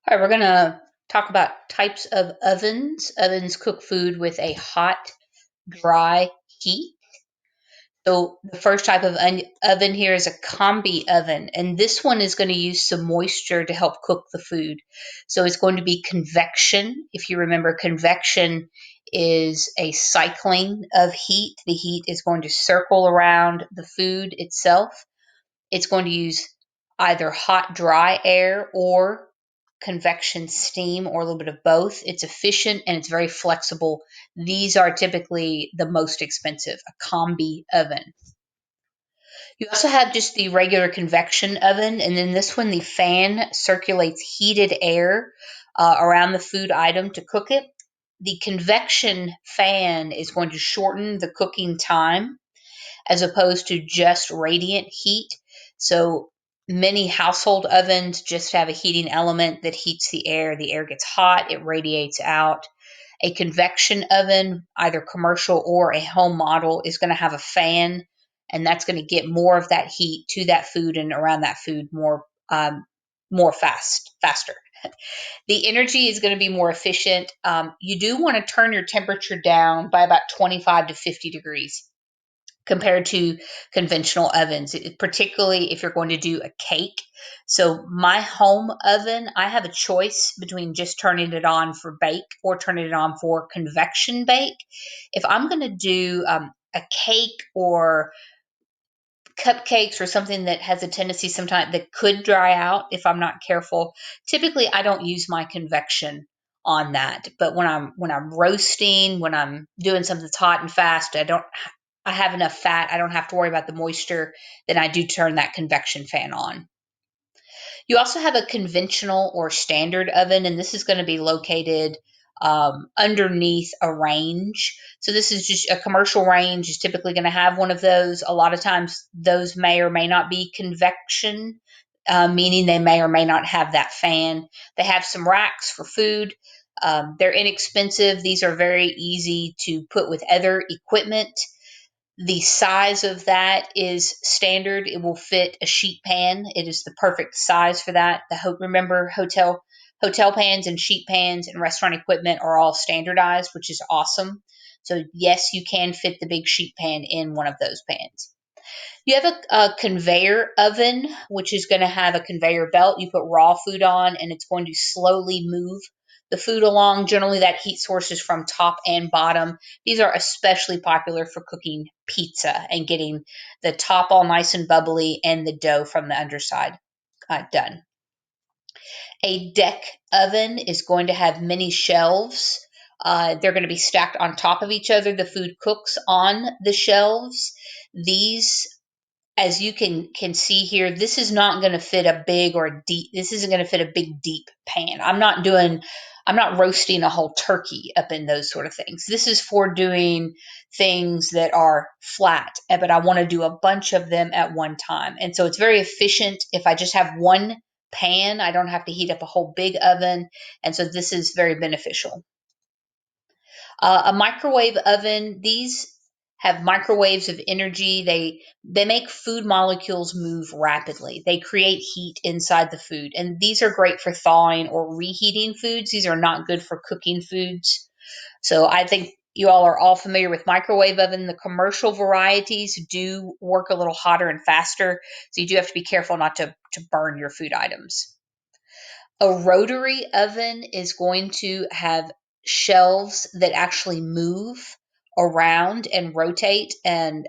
All right, we're going to talk about types of ovens. Ovens cook food with a hot, dry heat. So the first type of oven here is a combi oven, and this one is going to use some moisture to help cook the food. So it's going to be convection. If you remember, convection is a cycling of heat. The heat is going to circle around the food itself. It's going to use either hot, dry air or convection steam or a little bit of both. It's efficient and it's very flexible. These are typically the most expensive, a combi oven. You also have just the regular convection oven, and then this one, the fan circulates heated air around the food item to cook it. The convection fan is going to shorten the cooking time as opposed to just radiant heat. So many household ovens just have a heating element that heats the air. The air gets hot, it radiates out. A convection oven, either commercial or a home model, is going to have a fan, and that's going to get more of that heat to that food and around that food faster. The energy is going to be more efficient. You do want to turn your temperature down by about 25 to 50 degrees compared to conventional ovens, particularly if you're going to do a cake. So my home oven, I have a choice between just turning it on for bake or turning it on for convection bake. If I'm going to do a cake or cupcakes or something that has a tendency sometimes that could dry out if I'm not careful, typically I don't use my convection on that. But when I'm roasting, when I'm doing something that's hot and fast, I have enough fat. I don't have to worry about the moisture. Then I do turn that convection fan on. You also have a conventional or standard oven, and this is going to be located underneath a range. So this is just a commercial range is typically going to have one of those. A lot of times those may or may not be convection, meaning they may or may not have that fan. They have some racks for food. They're inexpensive. These are very easy to put with other equipment. The size of that is standard. It will fit a sheet pan. It is the perfect size for that. Remember, hotel pans and sheet pans and restaurant equipment are all standardized, which is awesome. So yes, you can fit the big sheet pan in one of those pans. You have a conveyor oven, which is going to have a conveyor belt. You put raw food on, and it's going to slowly move the food along. Generally, that heat source is from top and bottom. These are especially popular for cooking pizza and getting the top all nice and bubbly and the dough from the underside done. A deck oven is going to have many shelves. They're going to be stacked on top of each other. The food cooks on the shelves. These, as you can see here, this is not going to fit a big or deep. This isn't going to fit a big deep pan. I'm not roasting a whole turkey up in those sort of things. This is for doing things that are flat, but I want to do a bunch of them at one time. And so it's very efficient. If I just have one pan, I don't have to heat up a whole big oven. And so this is very beneficial. A microwave oven, these have microwaves of energy. They make food molecules move rapidly. They create heat inside the food, and these are great for thawing or reheating foods. These are not good for cooking foods. So I think you all are all familiar with microwave oven. The commercial varieties do work a little hotter and faster, so you do have to be careful not to burn your food items. A rotary oven is going to have shelves that actually move around and rotate. And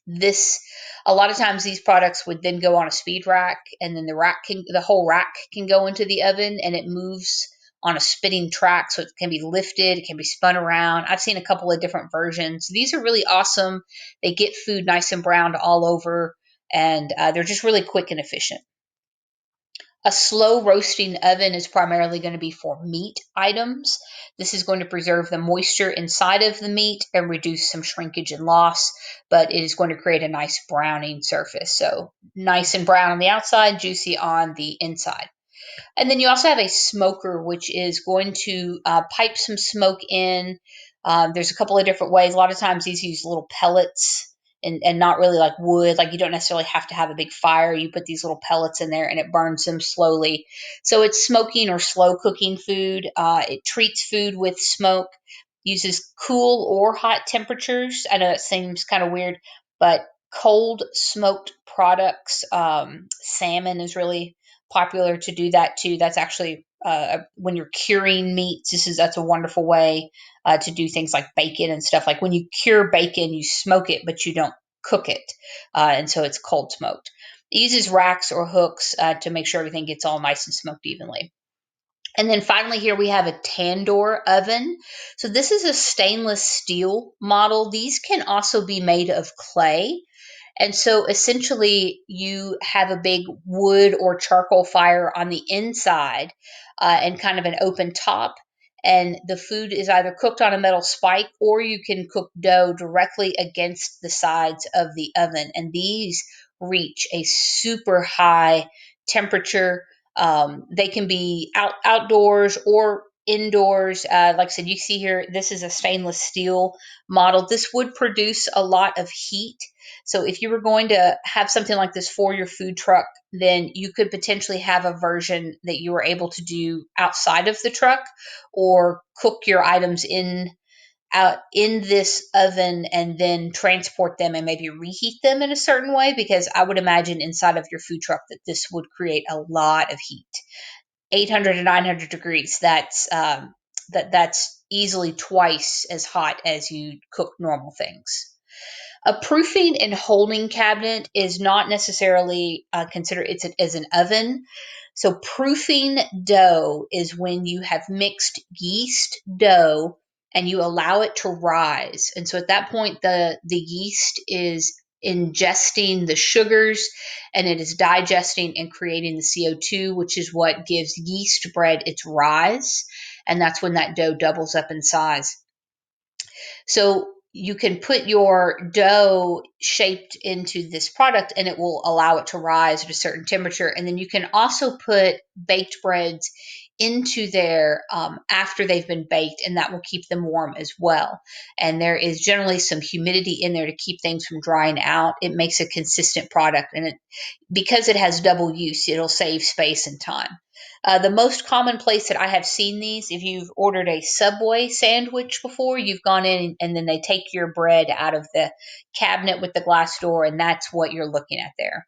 this, a lot of times, these products would then go on a speed rack, and then the whole rack can go into the oven, and it moves on a spinning track, so it can be lifted, it can be spun around. I've seen a couple of different versions. These are really awesome. They get food nice and browned all over, and they're just really quick and efficient. A slow roasting oven is primarily going to be for meat items. This is going to preserve the moisture inside of the meat and reduce some shrinkage and loss, but it is going to create a nice browning surface. So nice and brown on the outside, juicy on the inside. And then you also have a smoker, which is going to pipe some smoke in. There's a couple of different ways. A lot of times these use little pellets and not really like wood. Like you don't necessarily have to have a big fire. You put these little pellets in there and it burns them slowly. So it's smoking or slow cooking food. It treats food with smoke, uses cool or hot temperatures. I know that seems kind of weird, but cold smoked products, salmon is really popular to do that too. That's actually when you're curing meats. That's a wonderful way to do things like bacon and stuff. Like when you cure bacon, you smoke it, but you don't cook it, and so it's cold smoked. It uses racks or hooks to make sure everything gets all nice and smoked evenly. And then finally, here we have a Tandoor oven. So this is a stainless steel model. These can also be made of clay. And so essentially, you have a big wood or charcoal fire on the inside and kind of an open top. And the food is either cooked on a metal spike or you can cook dough directly against the sides of the oven. And these reach a super high temperature. They can be outdoors or indoors. Like I said, you see here, this is a stainless steel model. This would produce a lot of heat. So if you were going to have something like this for your food truck, then you could potentially have a version that you were able to do outside of the truck or cook your items in out in this oven and then transport them and maybe reheat them in a certain way, because I would imagine inside of your food truck that this would create a lot of heat. 800 to 900 degrees, that's easily twice as hot as you cook normal things. A proofing and holding cabinet is not necessarily considered as an oven. So proofing dough is when you have mixed yeast dough and you allow it to rise. And so at that point, the yeast is ingesting the sugars and it is digesting and creating the CO2, which is what gives yeast bread its rise. And that's when that dough doubles up in size. So you can put your dough shaped into this product and it will allow it to rise at a certain temperature. And then you can also put baked breads into there after they've been baked, and that will keep them warm as well. And there is generally some humidity in there to keep things from drying out. It makes a consistent product, and because it has double use, it'll save space and time. The most common place that I have seen these, if you've ordered a Subway sandwich before, you've gone in and then they take your bread out of the cabinet with the glass door, and that's what you're looking at there.